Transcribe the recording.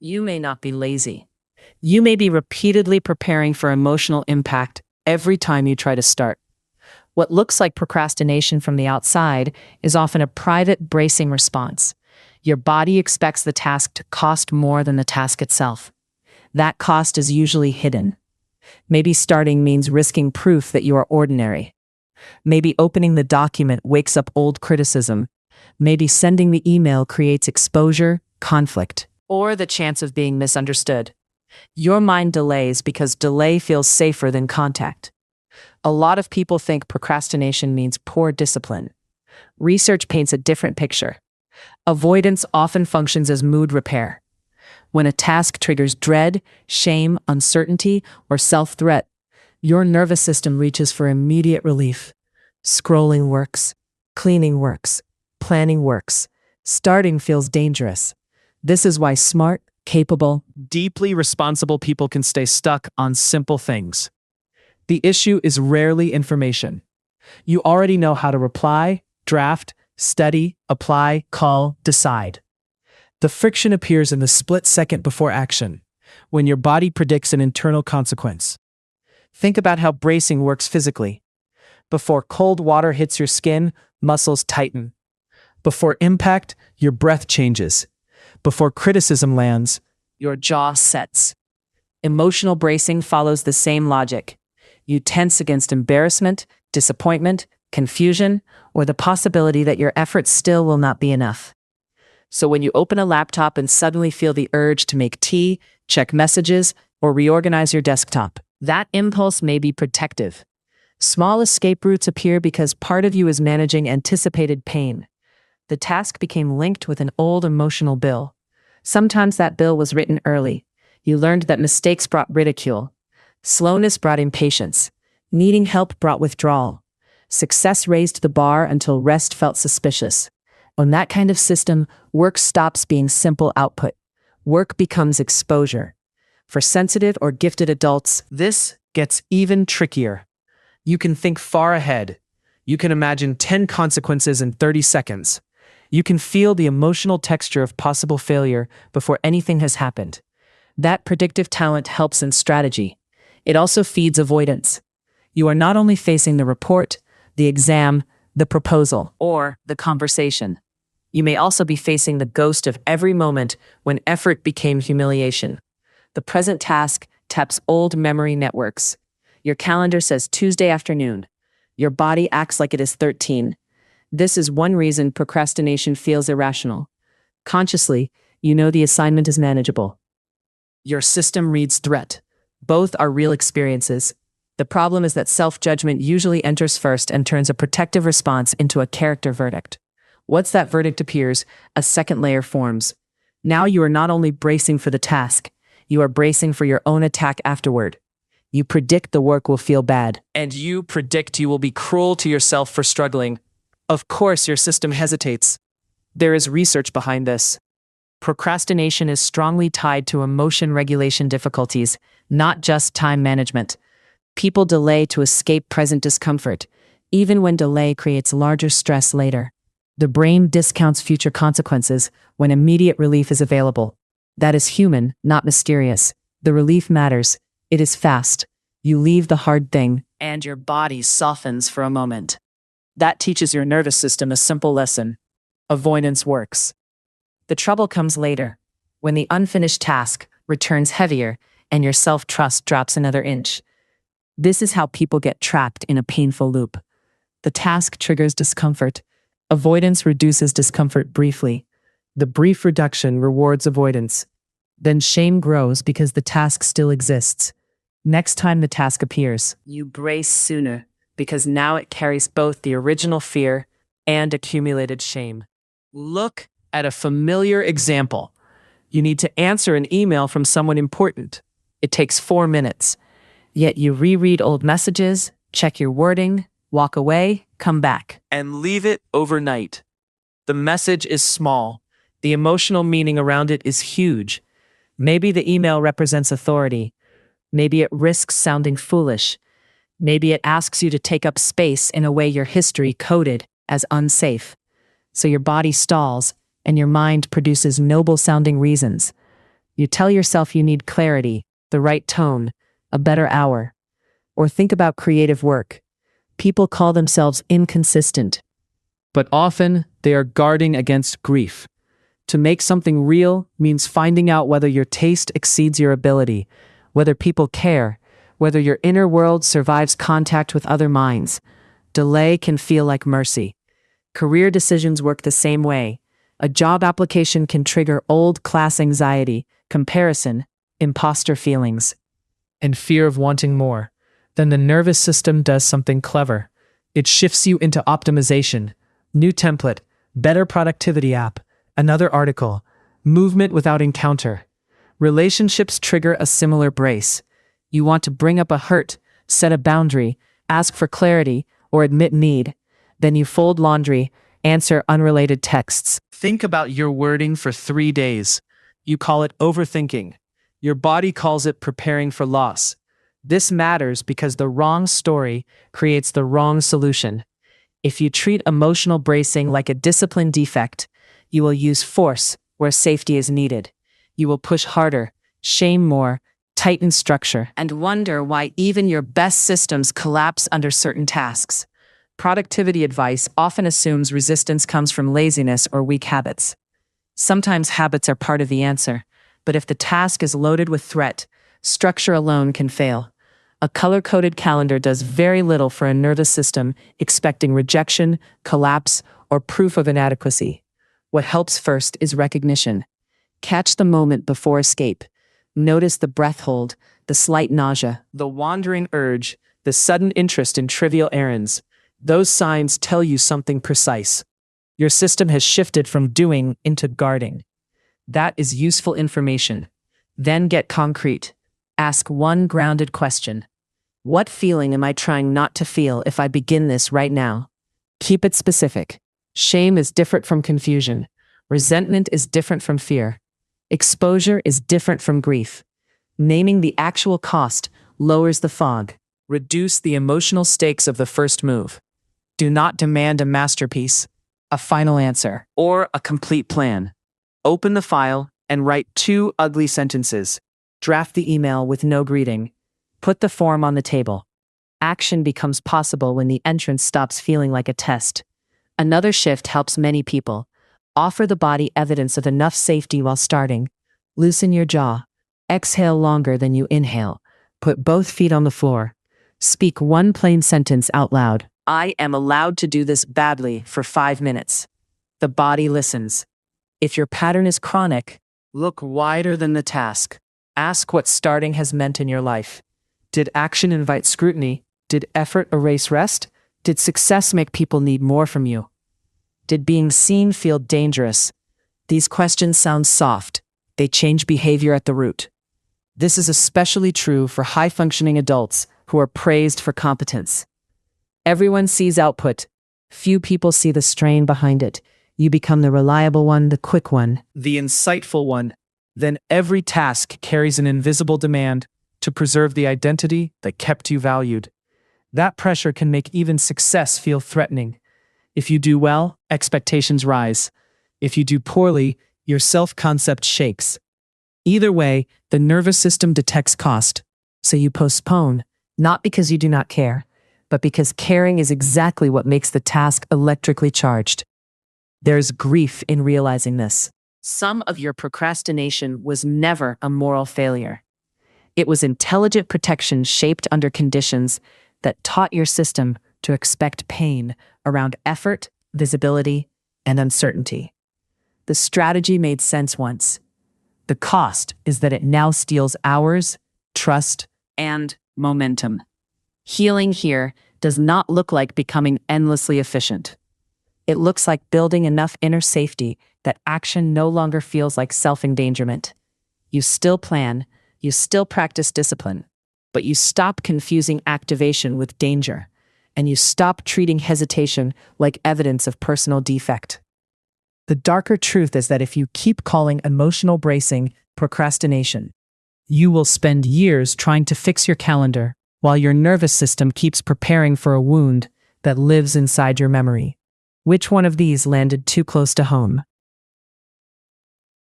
You may not be lazy. You may be repeatedly preparing for emotional impact every time you try to start. What looks like procrastination from the outside is often a private bracing response. Your body expects the task to cost more than the task itself. That cost is usually hidden. Maybe starting means risking proof that you are ordinary. Maybe opening the document wakes up old criticism. Maybe sending the email creates exposure, conflict, or the chance of being misunderstood. Your mind delays because delay feels safer than contact. A lot of people think procrastination means poor discipline. Research paints a different picture. Avoidance often functions as mood repair. When a task triggers dread, shame, uncertainty, or self-threat, your nervous system reaches for immediate relief. Scrolling works, cleaning works, planning works. Starting feels dangerous. This is why smart, capable, deeply responsible people can stay stuck on simple things. The issue is rarely information. You already know how to reply, draft, study, apply, call, decide. The friction appears in the split second before action, when your body predicts an internal consequence. Think about how bracing works physically. Before cold water hits your skin, muscles tighten. Before impact, your breath changes. Before criticism lands, your jaw sets. Emotional bracing follows the same logic. You tense against embarrassment, disappointment, confusion, or the possibility that your efforts still will not be enough. So when you open a laptop and suddenly feel the urge to make tea, check messages, or reorganize your desktop, that impulse may be protective. Small escape routes appear because part of you is managing anticipated pain. The task became linked with an old emotional bill. Sometimes that bill was written early. You learned that mistakes brought ridicule. Slowness brought impatience. Needing help brought withdrawal. Success raised the bar until rest felt suspicious. On that kind of system, work stops being simple output. Work becomes exposure. For sensitive or gifted adults, this gets even trickier. You can think far ahead. You can imagine 10 consequences in 30 seconds. You can feel the emotional texture of possible failure before anything has happened. That predictive talent helps in strategy. It also feeds avoidance. You are not only facing the report, the exam, the proposal, or the conversation. You may also be facing the ghost of every moment when effort became humiliation. The present task taps old memory networks. Your calendar says Tuesday afternoon. Your body acts like it is 13. This is one reason procrastination feels irrational. Consciously, you know the assignment is manageable. Your system reads threat. Both are real experiences. The problem is that self-judgment usually enters first and turns a protective response into a character verdict. Once that verdict appears, a second layer forms. Now you are not only bracing for the task, you are bracing for your own attack afterward. You predict the work will feel bad. And you predict you will be cruel to yourself for struggling. Of course, your system hesitates. There is research behind this. Procrastination is strongly tied to emotion regulation difficulties, not just time management. People delay to escape present discomfort, even when delay creates larger stress later. The brain discounts future consequences when immediate relief is available. That is human, not mysterious. The relief matters. It is fast. You leave the hard thing, and your body softens for a moment. That teaches your nervous system a simple lesson. Avoidance works. The trouble comes later, when the unfinished task returns heavier and your self-trust drops another inch. This is how people get trapped in a painful loop. The task triggers discomfort. Avoidance reduces discomfort briefly. The brief reduction rewards avoidance. Then shame grows because the task still exists. Next time the task appears, you brace sooner because now it carries both the original fear and accumulated shame. Look at a familiar example. You need to answer an email from someone important. It takes 4 minutes. Yet you reread old messages, check your wording, walk away, come back, and leave it overnight. The message is small. The emotional meaning around it is huge. Maybe the email represents authority. Maybe it risks sounding foolish. Maybe it asks you to take up space in a way your history coded as unsafe. So your body stalls, and your mind produces noble-sounding reasons. You tell yourself you need clarity, the right tone, a better hour. Or think about creative work. People call themselves inconsistent, but often they are guarding against grief. To make something real means finding out whether your taste exceeds your ability, whether people care, whether your inner world survives contact with other minds. Delay can feel like mercy. Career decisions work the same way. A job application can trigger old class anxiety, comparison, imposter feelings, and fear of wanting more. Then the nervous system does something clever. It shifts you into optimization. New template, better productivity app, another article, movement without encounter. Relationships trigger a similar brace. You want to bring up a hurt, set a boundary, ask for clarity, or admit need. Then you fold laundry, answer unrelated texts. Think about your wording for 3 days. You call it overthinking. Your body calls it preparing for loss. This matters because the wrong story creates the wrong solution. If you treat emotional bracing like a discipline defect, you will use force where safety is needed. You will push harder, shame more, tighten structure, and wonder why even your best systems collapse under certain tasks. Productivity advice often assumes resistance comes from laziness or weak habits. Sometimes habits are part of the answer, but if the task is loaded with threat, structure alone can fail. A color-coded calendar does very little for a nervous system expecting rejection, collapse, or proof of inadequacy. What helps first is recognition. Catch the moment before escape. Notice the breath hold, the slight nausea, the wandering urge, the sudden interest in trivial errands. Those signs tell you something precise. Your system has shifted from doing into guarding. That is useful information. Then get concrete. Ask one grounded question. What feeling am I trying not to feel if I begin this right now? Keep it specific. Shame is different from confusion. Resentment is different from fear. Exposure is different from grief. Naming the actual cost lowers the fog. Reduce the emotional stakes of the first move. Do not demand a masterpiece, a final answer, or a complete plan. Open the file and write 2 ugly sentences. Draft the email with no greeting. Put the form on the table. Action becomes possible when the entrance stops feeling like a test. Another shift helps many people. Offer the body evidence of enough safety while starting. Loosen your jaw. Exhale longer than you inhale. Put both feet on the floor. Speak one plain sentence out loud. I am allowed to do this badly for 5 minutes. The body listens. If your pattern is chronic, look wider than the task. Ask what starting has meant in your life. Did action invite scrutiny? Did effort erase rest? Did success make people need more from you? Did being seen feel dangerous? These questions sound soft. They change behavior at the root. This is especially true for high-functioning adults who are praised for competence. Everyone sees output. Few people see the strain behind it. You become the reliable one, the quick one, the insightful one. Then every task carries an invisible demand to preserve the identity that kept you valued. That pressure can make even success feel threatening. If you do well, expectations rise. If you do poorly, your self-concept shakes. Either way, the nervous system detects cost. So you postpone, not because you do not care, but because caring is exactly what makes the task electrically charged. There's grief in realizing this. Some of your procrastination was never a moral failure. It was intelligent protection shaped under conditions that taught your system to expect pain around effort, visibility, and uncertainty. The strategy made sense once. The cost is that it now steals hours, trust, and momentum. Healing here does not look like becoming endlessly efficient. It looks like building enough inner safety that action no longer feels like self-endangerment. You still plan, you still practice discipline, but you stop confusing activation with danger, and you stop treating hesitation like evidence of personal defect. The darker truth is that if you keep calling emotional bracing procrastination, you will spend years trying to fix your calendar while your nervous system keeps preparing for a wound that lives inside your memory. Which one of these landed too close to home?